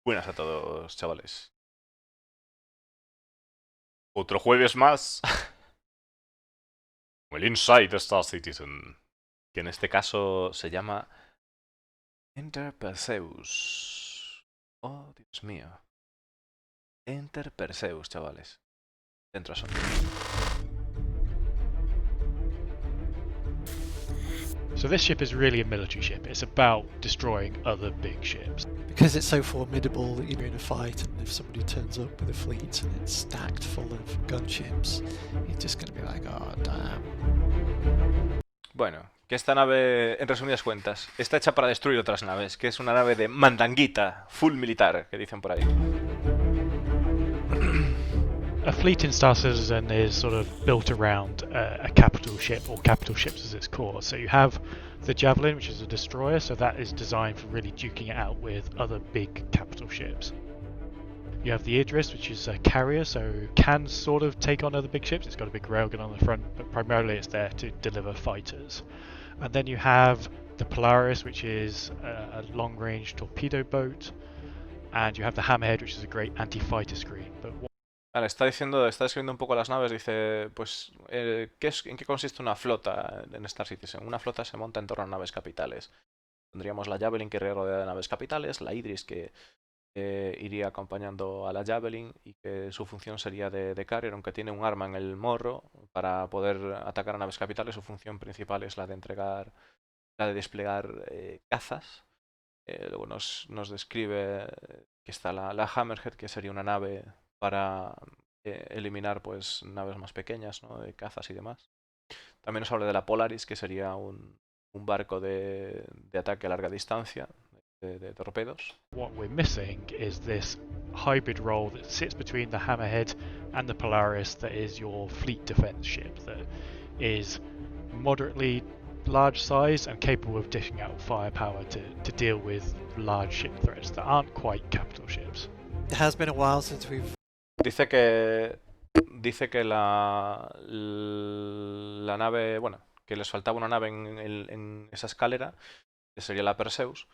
Buenas a todos, chavales. Otro jueves más. El Inside Star Citizen. Que en este caso se llama Enter Perseus. Oh, Dios mío. Enter Perseus, chavales. Dentro son. So this ship is really a military ship. It's about destroying other big ships. Because it's so formidable that you're in a fight, and if somebody turns up with a fleet and it's stacked full of gunships, you're just going to be like, oh, damn. Bueno, que esta nave, en resumidas cuentas, está hecha para destruir otras naves. Que es una nave de mandanguita, full militar, que dicen por ahí. A fleet in Star Citizen is sort of built around a capital ship, or capital ships as its core. So you have the Javelin, which is a destroyer, so that is designed for really duking it out with other big capital ships. You have the Idris, which is a carrier, so can sort of take on other big ships. It's got a big railgun on the front, but primarily it's there to deliver fighters. And then you have the Polaris, which is a long-range torpedo boat, and you have the Hammerhead, which is a great anti-fighter screen. But Vale, está describiendo un poco las naves. Dice, pues, ¿en qué consiste una flota en Star Citizen? Una flota se monta en torno a naves capitales. Tendríamos la Javelin, que iría rodeada de naves capitales, la Idris, que iría acompañando a la Javelin y que su función sería de carrier, aunque tiene un arma en el morro para poder atacar a naves capitales. Su función principal es la de desplegar cazas. Luego nos describe que está la Hammerhead, que sería una nave para eliminar pues naves más pequeñas, ¿no? De cazas y demás. También nos habla de la Polaris, que sería un barco de ataque a larga distancia, de torpedos. what we're missing is this hybrid role that sits between the Hammerhead and the Polaris, that is your fleet defense ship, that is moderately large size and capable of dishing out firepower to deal with large ship threats that aren't quite capital ships. It has been a while since we've. Dice que la nave, bueno, que les faltaba una nave en esa escalera, que sería la Perseus,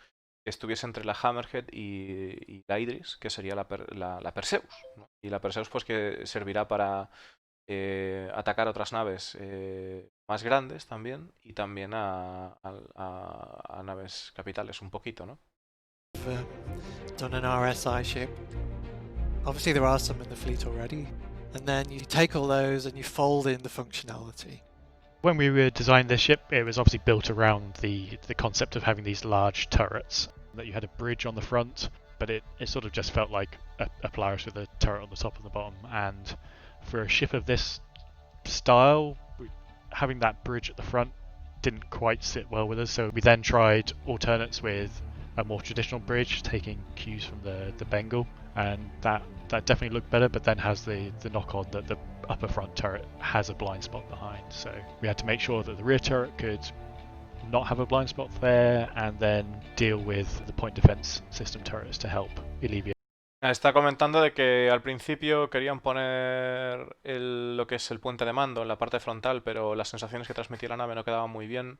que estuviese entre la Hammerhead y la Idris, que sería la Perseus, ¿no? Y la Perseus pues que servirá para atacar otras naves más grandes también, y también a naves capitales un poquito, ¿no? Done an RSI ship. Obviously, there are some in the fleet already, and then you take all those and you fold in the functionality. When we were designing this ship, it was obviously built around the concept of having these large turrets, that you had a bridge on the front, but it sort of just felt like a Polaris with a turret on the top and the bottom. And for a ship of this style, having that bridge at the front didn't quite sit well with us, so we then tried alternates with a more traditional bridge, taking cues from the Bengal, and that definitely looked better, but then has the knock-on that the upper front turret has a blind spot behind, so we had to make sure that the rear turret could not have a blind spot there, and then deal with the point defense system turrets to help alleviate. Está comentando de que al principio querían poner lo que es el puente de mando en la parte frontal, pero las sensaciones que transmitía la nave no quedaban muy bien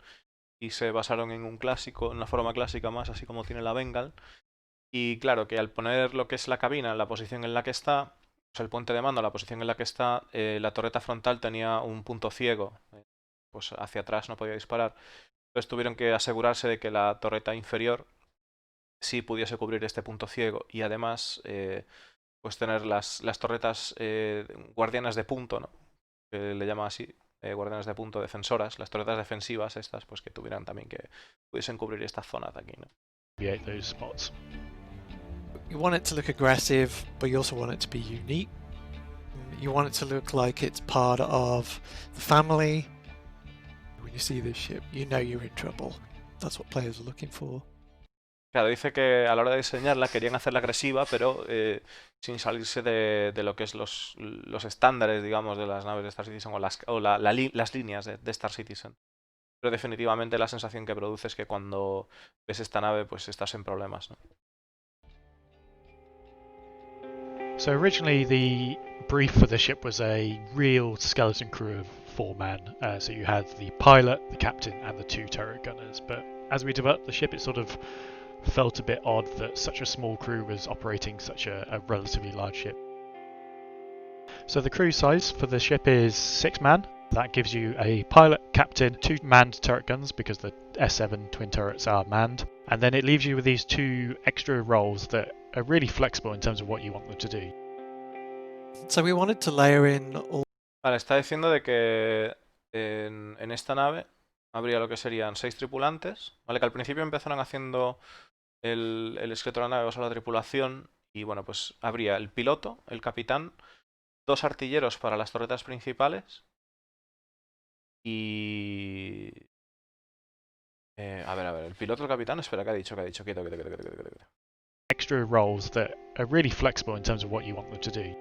y se basaron en un clásico, en una forma clásica más, así como tiene la Bengal. Y claro, que al poner lo que es la cabina en la posición en la que está, o sea, el puente de mando en la posición en la que está, la torreta frontal tenía un punto ciego, pues hacia atrás no podía disparar. Entonces tuvieron que asegurarse de que la torreta inferior sí pudiese cubrir este punto ciego, y además pues tener las torretas guardianas de punto, ¿no? Que le llaman así, guardianas de punto, defensoras, las torretas defensivas estas, pues que tuvieran también, que pudiesen cubrir esta zona de aquí, ¿no? Those spots. You want it to look aggressive, but you also want it to be unique. You want it to look like it's part of the family. When you see this ship, you know you're in trouble. That's what players are looking for. Claro, dice que a la hora de diseñarla querían hacerla agresiva, pero sin salirse de lo que es los estándares, digamos, de las naves de Star Citizen, o las líneas de Star Citizen. Pero definitivamente la sensación que produce es que cuando ves esta nave, pues estás en problemas, ¿no? So originally the brief for the ship was a real skeleton crew of 4 men. So you had the pilot, the captain, and the 2 turret gunners. But as we developed the ship, it sort of felt a bit odd that such a small crew was operating such a relatively large ship. So the crew size for the ship is 6 man. That gives you a pilot, captain, 2 manned turret guns because the S7 twin turrets are manned, and then it leaves you with these 2 extra roles that are really flexible in terms of what you want them to do. So we wanted to layer in all. Vale, está diciendo de que en esta nave habría lo que serían 6 tripulantes, ¿vale? Que al principio empezaron haciendo el esqueleto de la nave basado en la tripulación y bueno, pues habría el piloto, el capitán, 2 artilleros para las torretas principales y... a ver, el piloto, el capitán, espera, ¿qué ha dicho? Quieto. Extra roles that are really flexible in terms of what you want them to do.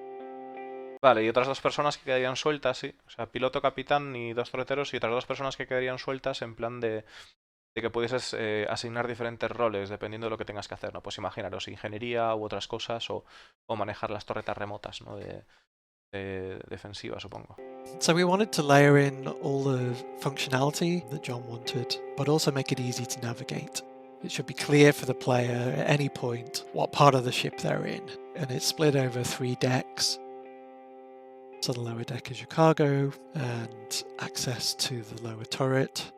Vale, y otras 2 personas que quedarían sueltas, sí. O sea, piloto, capitán y 2 torreteros y otras 2 personas que quedarían sueltas en plan de que pudieses asignar diferentes roles dependiendo de lo que tengas que hacer, ¿no? Pues imaginaros, ingeniería u otras cosas o manejar las torretas remotas, ¿no? De defensiva, supongo. So we wanted to layer in all the functionality that John wanted, but also make it easy to navigate. It should be clear for the player at any point what part of the ship they're in, and it's split over 3 decks. So the lower deck is your cargo and access to the lower turret,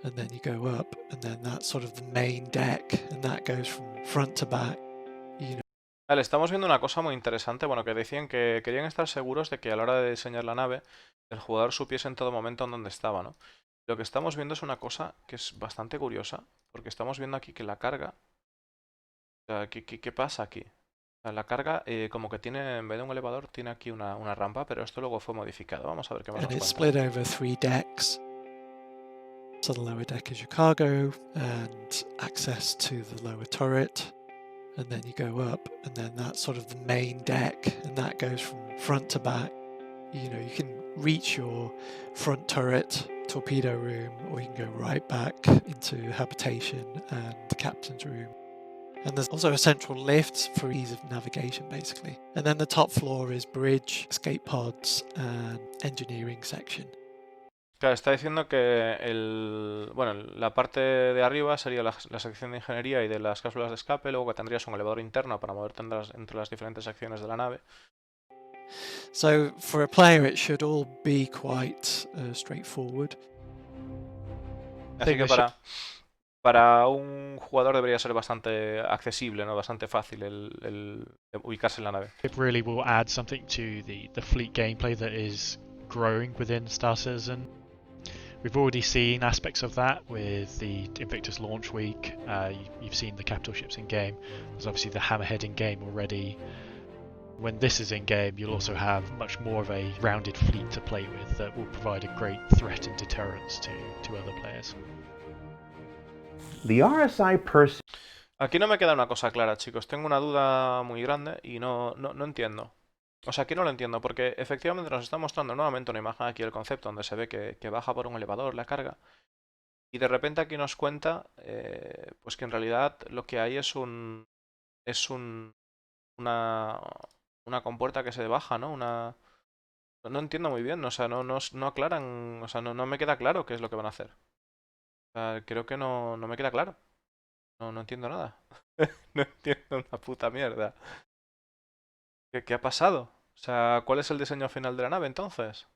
and then you go up, and then that's sort of the main deck, and that goes from front to back. You know. Vale, estamos viendo una cosa muy interesante, bueno, que decían que querían estar seguros de que a la hora de diseñar la nave el jugador supiese en todo momento en dónde estaba, ¿no? Lo que estamos viendo es una cosa que es bastante curiosa, porque estamos viendo aquí que la carga... O sea, ¿qué pasa aquí? O sea, la carga como que tiene, en vez de un elevador, tiene aquí una rampa, pero esto luego fue modificado. Vamos a ver qué más And nos it's cuenta. split over 3 decks. So the lower deck is your cargo and access to the lower turret, and then you go up, and then that's sort of the main deck, and that goes from front to back. You know, you can reach your front turret torpedo room, or you can go right back into habitation and the captain's room. And there's also a central lift for ease of navigation, basically. And then the top floor is bridge, escape pods, and engineering section. Claro, está diciendo que la parte de arriba sería la sección de ingeniería y de las cápsulas de escape, luego que tendrías un elevador interno para moverte entre las diferentes secciones de la nave. So for a player, it should all be quite straightforward. Así que para un jugador debería ser bastante accesible, ¿no? Bastante fácil el ubicarse en la nave. It really will add something to the fleet gameplay that is growing within Star Citizen. We've already seen aspects of that with the Invictus launch week. You've seen the capital ships in game. There's obviously the Hammerhead in game already. When this is in game, you'll also have much more of a rounded fleet to play with that will provide a great threat and deterrence to other players. The RSI Perseus. Aquí no me queda una cosa clara, chicos. Tengo una duda muy grande y no entiendo. O sea, aquí no lo entiendo, porque efectivamente nos está mostrando nuevamente una imagen aquí del concepto donde se ve que baja por un elevador la carga. Y de repente aquí nos cuenta pues que en realidad lo que hay es una compuerta que se baja, ¿no? No entiendo muy bien, o sea, no aclaran, o sea, no me queda claro qué es lo que van a hacer. O sea, creo que no me queda claro. No entiendo nada. No entiendo una puta mierda. ¿Qué ha pasado? O sea, ¿cuál es el diseño final de la nave entonces?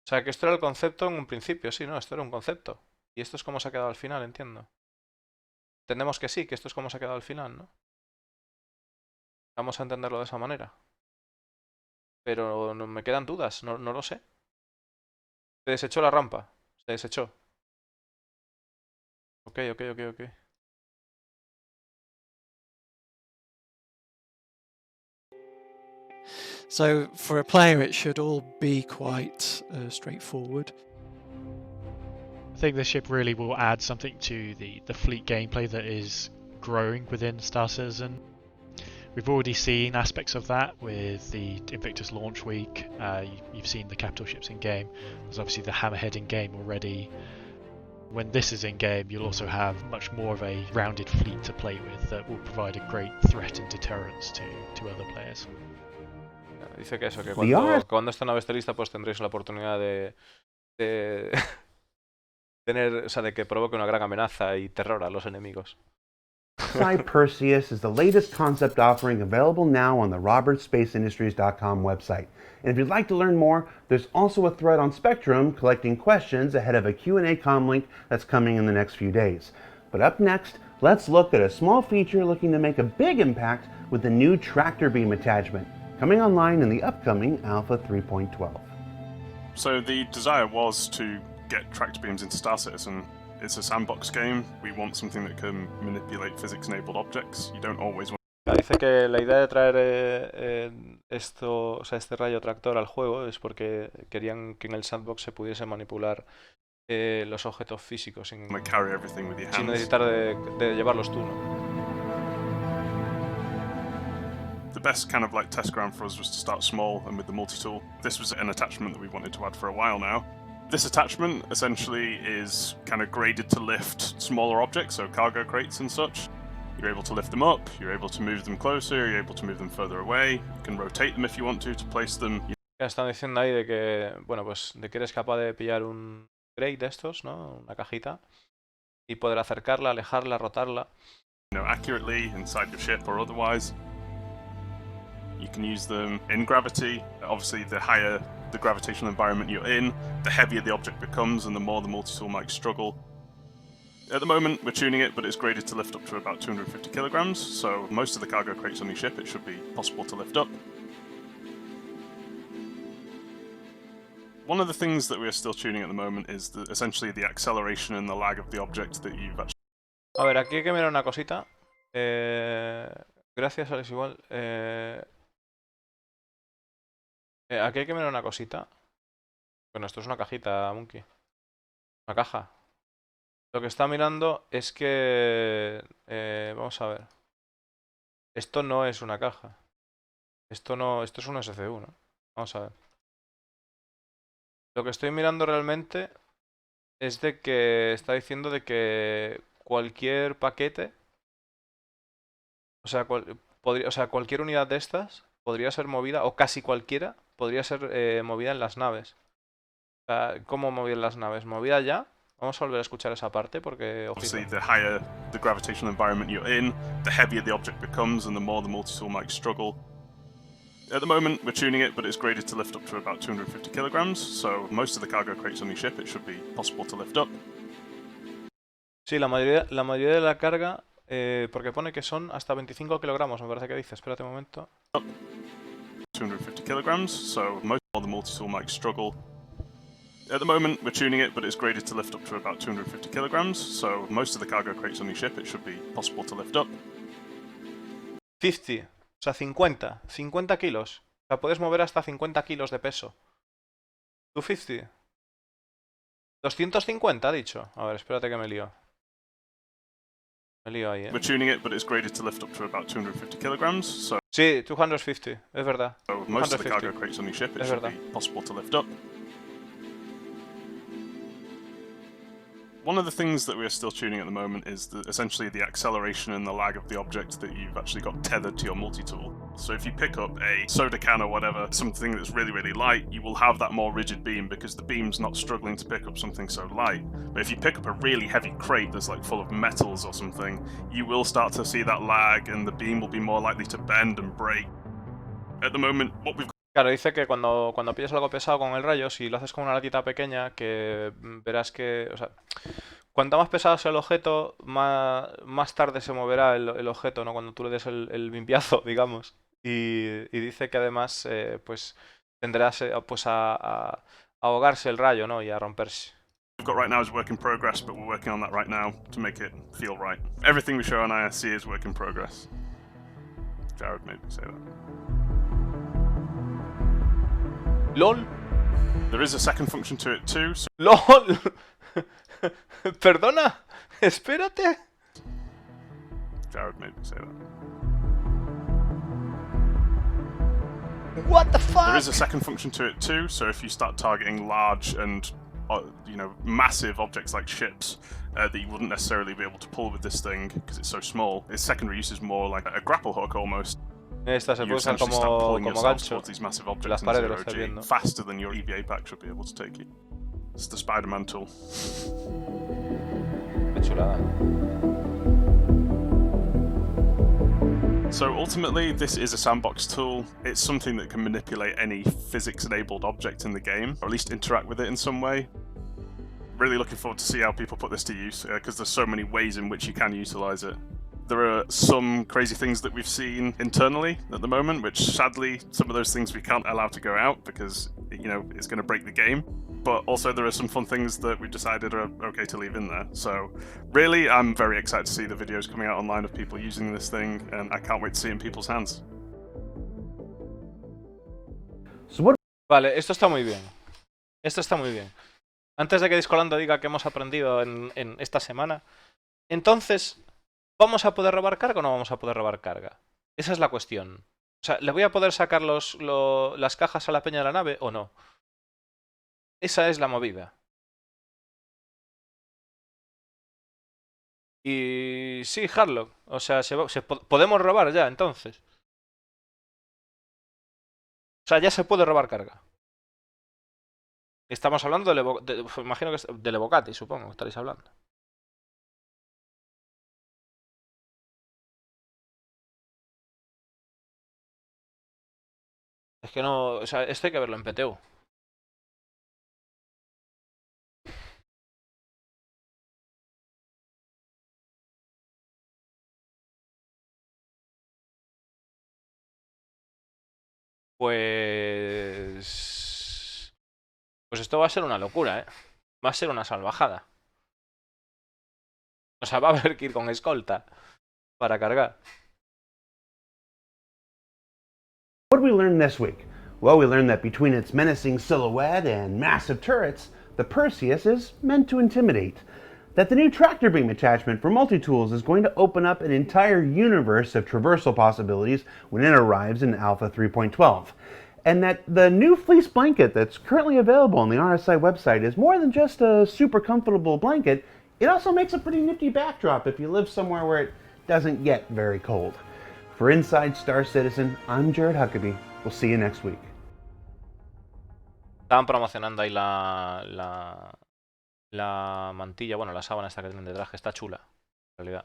O sea, que esto era el concepto en un principio, sí, ¿no? Esto era un concepto. Y esto es como se ha quedado al final, entiendo. Entendemos que sí, que esto es como se ha quedado al final, ¿no? Vamos a entenderlo de esa manera. Pero me quedan dudas, no lo sé. Se desechó la rampa. Se desechó. Ok. So for a player, it should all be quite straightforward. I think this ship really will add something to the fleet gameplay that is growing within Star Citizen. We've already seen aspects of that with the Invictus launch week. You've seen the capital ships in game. There's obviously the Hammerhead in game already. When this is in game, you'll also have much more of a rounded fleet to play with that will provide a great threat and deterrence to other players. Dice que eso, que cuando esta nave esté lista, pues tendréis la oportunidad de tener, o sea, de que provoque una gran amenaza y terror a los enemigos. Perseus is the latest concept offering available now on the robertsspaceindustries.com website. And if you'd like to learn more, there's also a thread on Spectrum collecting questions ahead of a Q&A comlink that's coming in the next few days. But up next, let's look at a small feature looking to make a big impact with the new tractor beam attachment, coming online in the upcoming Alpha 3.12. So the desire was to get tractor beams into Star Citizen. It's a sandbox game. We want something that can manipulate physics-enabled objects. You don't always want... Dice que la idea de traer esto, o sea, este rayo tractor al juego es porque querían que en el sandbox se pudiese manipular los objetos físicos sin carry everything with your hands. necesitar de llevarlos tú, ¿no? The best kind of like test ground for us was to start small and with the multi-tool. This was an attachment that we wanted to add for a while now. This attachment essentially is kind of graded to lift smaller objects, so cargo crates and such. You're able to lift them up, you're able to move them closer, you're able to move them further away, you can rotate them if you want to place them. Están diciendo ahí de que, bueno, pues de que eres capaz de pillar un crate de estos, ¿no? Una cajita, y poder acercarla, alejarla, rotarla. You know, accurately inside your ship or otherwise. You can use them in gravity. Obviously, the higher the gravitational environment you're in, the heavier the object becomes and the more the multi-tool might struggle. At the moment, we're tuning it, but it's graded to lift up to about 250 kilograms, so most of the cargo crates on your ship, it should be possible to lift up. One of the things that we're still tuning at the moment is essentially the acceleration and the lag of the object that you've actually... A ver, aquí hay que mirar una cosita. Gracias, Alex, igual. Aquí hay que mirar una cosita. Bueno, esto es una cajita, Monkey. Una caja. Lo que está mirando es que... vamos a ver. Esto no es una caja. Esto es un SCU, ¿no? Vamos a ver. Lo que estoy mirando realmente es de que está diciendo de que cualquier paquete... O sea, cualquier unidad de estas podría ser movida, o casi cualquiera, podría ser movida en las naves. O sea, ¿cómo mover las naves? ¿Movida ya? Vamos a volver a escuchar esa parte porque... Obviously, the higher the gravitational environment you're in, the heavier the object becomes and the more the multi-tool might struggle. At the moment, we're tuning it, but it's graded to lift up to about 250 kilograms, so most of the cargo crates on your ship, it should be possible to lift up. Sí, la mayoría de la carga, porque pone que son hasta 25 kilogramos, me parece que dice. Espérate un momento. 250 kilograms, so most of the multi-tool might struggle. At the moment, we're tuning it, but it's graded to lift up to about 250 kilograms, so most of the cargo crates on your ship, it should be possible to lift up. 50, o sea, 50 kilos. O sea, puedes mover hasta 50 kilos de peso. 250. 250 ha dicho. A ver, espérate que me lío. Me lío ahí, We're tuning it, but it's graded to lift up to about 250 kilograms, so... Sí, 250, es verdad. So most of the cargo crates on your ship, it should be possible to lift up. One of the things that we're still tuning at the moment is essentially the acceleration and the lag of the object that you've actually got tethered to your multi-tool. So if you pick up a soda can or whatever, something that's really, really light, you will have that more rigid beam because the beam's not struggling to pick up something so light. But if you pick up a really heavy crate that's like full of metals or something, you will start to see that lag and the beam will be more likely to bend and break. At the moment, what we've... Claro, dice que cuando pillas algo pesado con el rayo, si lo haces con una latita pequeña, que verás que... O sea, cuanto más pesado sea el objeto, más tarde se moverá el objeto, ¿no? Cuando tú le des el limpiazo, digamos. Y dice que además, pues, tendrás pues a ahogarse el rayo, ¿no? Y a romperse. We've got right now is work in progress, but we're working on that right now to make it feel right. Everything we show on ISC is work in progress. Jared made me say that. LOL. There is a second function to it too. So... LOL. Perdona. Espérate. Jared made me say that. What the fuck? There is a second function to it too. So if you start targeting large and massive objects like ships that you wouldn't necessarily be able to pull with this thing because it's so small, its secondary use is more like a grapple hook almost. Esta se puede usar como gancho. These massive objects Las paredes lo estoy in viendo. 0G, faster than your EVA pack should be able to take you. It's the Spider-Man tool. Qué chulada. So ultimately, this is a sandbox tool. It's something that can manipulate any physics-enabled object in the game, or at least interact with it in some way. Really looking forward to see how people put this to use, because there's so many ways in which you can utilize it. There are some crazy things that we've seen internally at the moment, which sadly, some of those things we can't allow to go out because, you know, it's going to break the game. But also there are some fun things that we've decided are okay to leave in there. So really, I'm very excited to see the videos coming out online of people using this thing, and I can't wait to see it in people's hands. So what Vale, esto está muy bien. Esto está muy bien. Antes de que Discolando diga que hemos aprendido en esta semana, entonces, ¿vamos a poder robar carga o no vamos a poder robar carga? Esa es la cuestión. O sea, ¿le voy a poder sacar las cajas a la peña de la nave o no? Esa es la movida. Y sí, Harlock. O sea, podemos robar ya, entonces. O sea, ya se puede robar carga. Estamos hablando imagino que del Evocati, supongo que estaréis hablando. Es que no... O sea, esto hay que verlo en PTU. Pues esto va a ser una locura, ¿eh? Va a ser una salvajada. O sea, va a haber que ir con escolta para cargar. did we learn this week? Well, we learned that between its menacing silhouette and massive turrets, the Perseus is meant to intimidate. That the new tractor beam attachment for multi-tools is going to open up an entire universe of traversal possibilities when it arrives in Alpha 3.12. And that the new fleece blanket that's currently available on the RSI website is more than just a super comfortable blanket, it also makes a pretty nifty backdrop if you live somewhere where it doesn't get very cold. For Inside Star Citizen, I'm Jared Huckabee. We'll see you next week. Estaban promocionando ahí la mantilla, bueno, la sábana esta que tienen de traje, está chula, en realidad.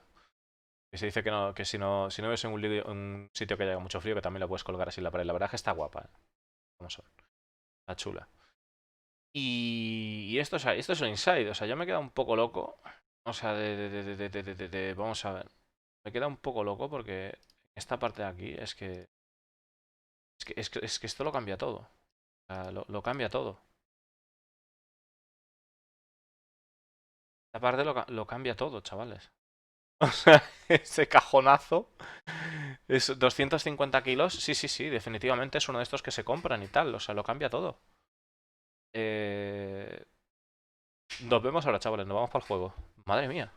Que se dice que no, que si no ves en un sitio que haya mucho frío, que también la puedes colgar así en la pared. La verdad es que está guapa, ¿eh? Como son. Está chula. Y esto es un inside, o sea, yo me he quedado un poco loco. O sea, vamos a ver. Me queda un poco loco porque esta parte de aquí es que esto lo cambia todo. O sea, lo cambia todo. Esta parte lo cambia todo, chavales. O sea, ese cajonazo es 250 kilos. Sí, definitivamente es uno de estos que se compran y tal. O sea, lo cambia todo. Nos vemos ahora, chavales. Nos vamos para el juego. Madre mía.